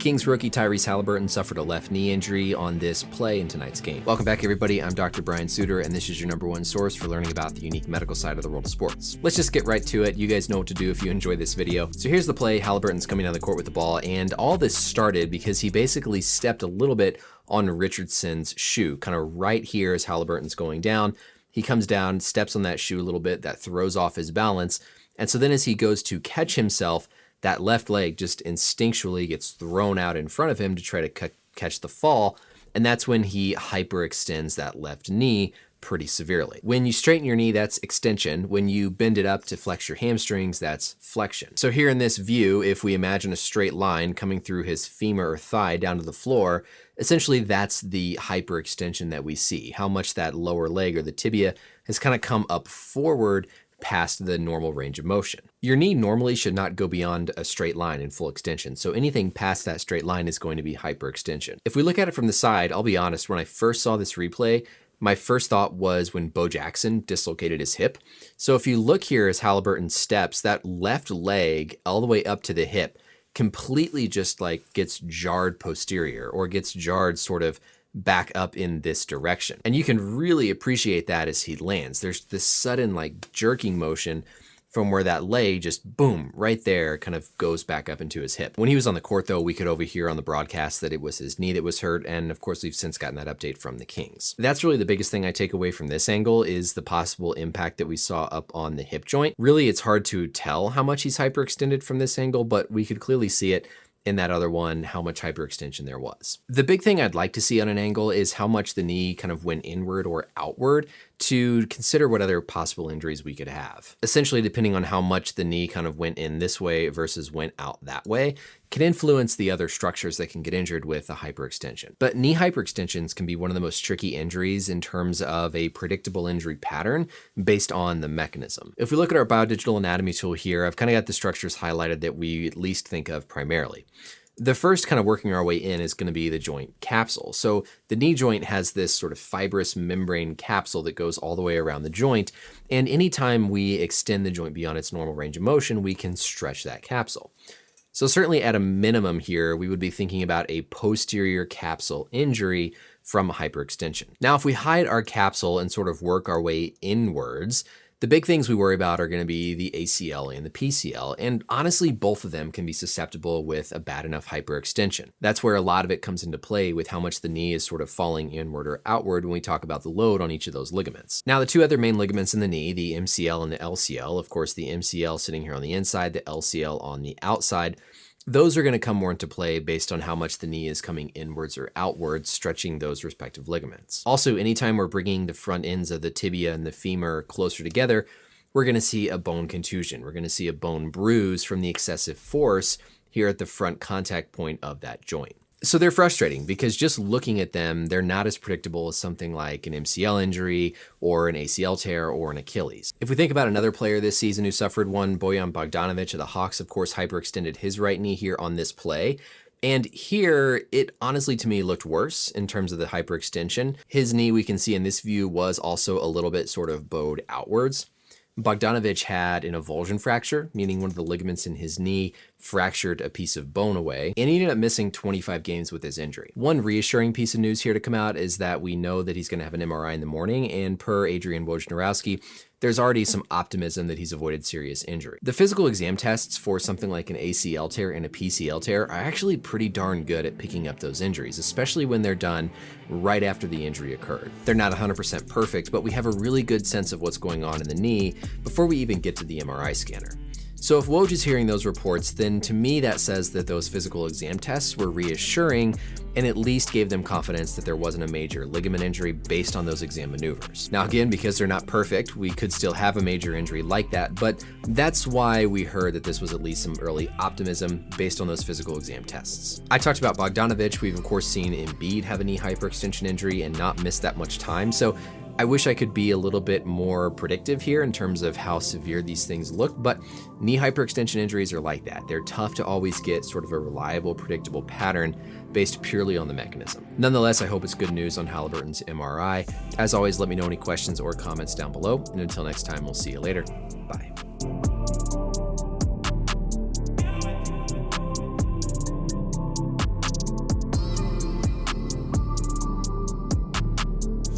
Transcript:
Kings rookie Tyrese Haliburton suffered a left knee injury on this play in tonight's game. Welcome back, everybody. I'm Dr. Brian Sutterer, and this is your #1 source for learning about the unique medical side of the world of sports. Let's just get right to it. You guys know what to do if you enjoy this video. So here's the play. Haliburton's coming down the court with the ball, and all this started because he basically stepped a little bit on Richardson's shoe, kind of right here as Haliburton's going down. He comes down, steps on that shoe a little bit, that throws off his balance, and so then as he goes to catch himself, that left leg just instinctually gets thrown out in front of him to try to catch the fall, and that's when he hyperextends that left knee pretty severely. When you straighten your knee, that's extension. When you bend it up to flex your hamstrings, that's flexion. So here in this view, if we imagine a straight line coming through his femur or thigh down to the floor, essentially that's the hyperextension that we see, how much that lower leg or the tibia has kind of come up forward past the normal range of motion. Your knee normally should not go beyond a straight line in full extension, so anything past that straight line is going to be hyperextension. If we look at it from the side, I'll be honest, when I first saw this replay, my first thought was when Bo Jackson dislocated his hip. So if you look here as Haliburton steps, that left leg all the way up to the hip completely just like gets jarred posterior, or gets jarred sort of back up in this direction. And you can really appreciate that as he lands. There's this sudden like jerking motion from where that leg just boom, right there kind of goes back up into his hip. When he was on the court though, we could overhear on the broadcast that it was his knee that was hurt. And of course, we've since gotten that update from the Kings. That's really the biggest thing I take away from this angle is the possible impact that we saw up on the hip joint. Really, it's hard to tell how much he's hyperextended from this angle, but we could clearly see it in that other one, how much hyperextension there was. The big thing I'd like to see on an angle is how much the knee kind of went inward or outward to consider what other possible injuries we could have. Essentially, depending on how much the knee kind of went in this way versus went out that way, can influence the other structures that can get injured with a hyperextension. But knee hyperextensions can be one of the most tricky injuries in terms of a predictable injury pattern based on the mechanism. If we look at our biodigital anatomy tool here, I've kind of got the structures highlighted that we at least think of primarily. The first kind of working our way in is going to be the joint capsule. So the knee joint has this sort of fibrous membrane capsule that goes all the way around the joint. And anytime we extend the joint beyond its normal range of motion, we can stretch that capsule. So certainly at a minimum here, we would be thinking about a posterior capsule injury from hyperextension. Now, if we hide our capsule and sort of work our way inwards, the big things we worry about are going to be the ACL and the PCL, and honestly, both of them can be susceptible with a bad enough hyperextension. That's where a lot of it comes into play with how much the knee is sort of falling inward or outward when we talk about the load on each of those ligaments. Now, the two other main ligaments in the knee, the MCL and the LCL, of course, the MCL sitting here on the inside, the LCL on the outside, those are going to come more into play based on how much the knee is coming inwards or outwards, stretching those respective ligaments. Also, anytime we're bringing the front ends of the tibia and the femur closer together, we're going to see a bone contusion. We're going to see a bone bruise from the excessive force here at the front contact point of that joint. So they're frustrating because just looking at them, they're not as predictable as something like an MCL injury or an ACL tear or an Achilles. If we think about another player this season who suffered one, Bojan Bogdanovic of the Hawks, of course, hyperextended his right knee here on this play. And here, it honestly to me looked worse in terms of the hyperextension. His knee, we can see in this view, was also a little bit sort of bowed outwards. Bogdanovic had an avulsion fracture, meaning one of the ligaments in his knee fractured a piece of bone away, and he ended up missing 25 games with his injury. One reassuring piece of news here to come out is that we know that he's going to have an MRI in the morning, and per Adrian Wojnarowski, there's already some optimism that he's avoided serious injury. The physical exam tests for something like an ACL tear and a PCL tear are actually pretty darn good at picking up those injuries, especially when they're done right after the injury occurred. They're not 100% perfect, but we have a really good sense of what's going on in the knee before we even get to the MRI scanner. So if Woj is hearing those reports, then to me that says that those physical exam tests were reassuring and at least gave them confidence that there wasn't a major ligament injury based on those exam maneuvers. Now again, because they're not perfect, we could still have a major injury like that, but that's why we heard that this was at least some early optimism based on those physical exam tests. I talked about Bogdanovic. We've of course seen Embiid have a knee hyperextension injury and not miss that much time, so I wish I could be a little bit more predictive here in terms of how severe these things look, but knee hyperextension injuries are like that. They're tough to always get sort of a reliable, predictable pattern based purely on the mechanism. Nonetheless, I hope it's good news on Haliburton's MRI. As always, let me know any questions or comments down below, and until next time, we'll see you later. Bye.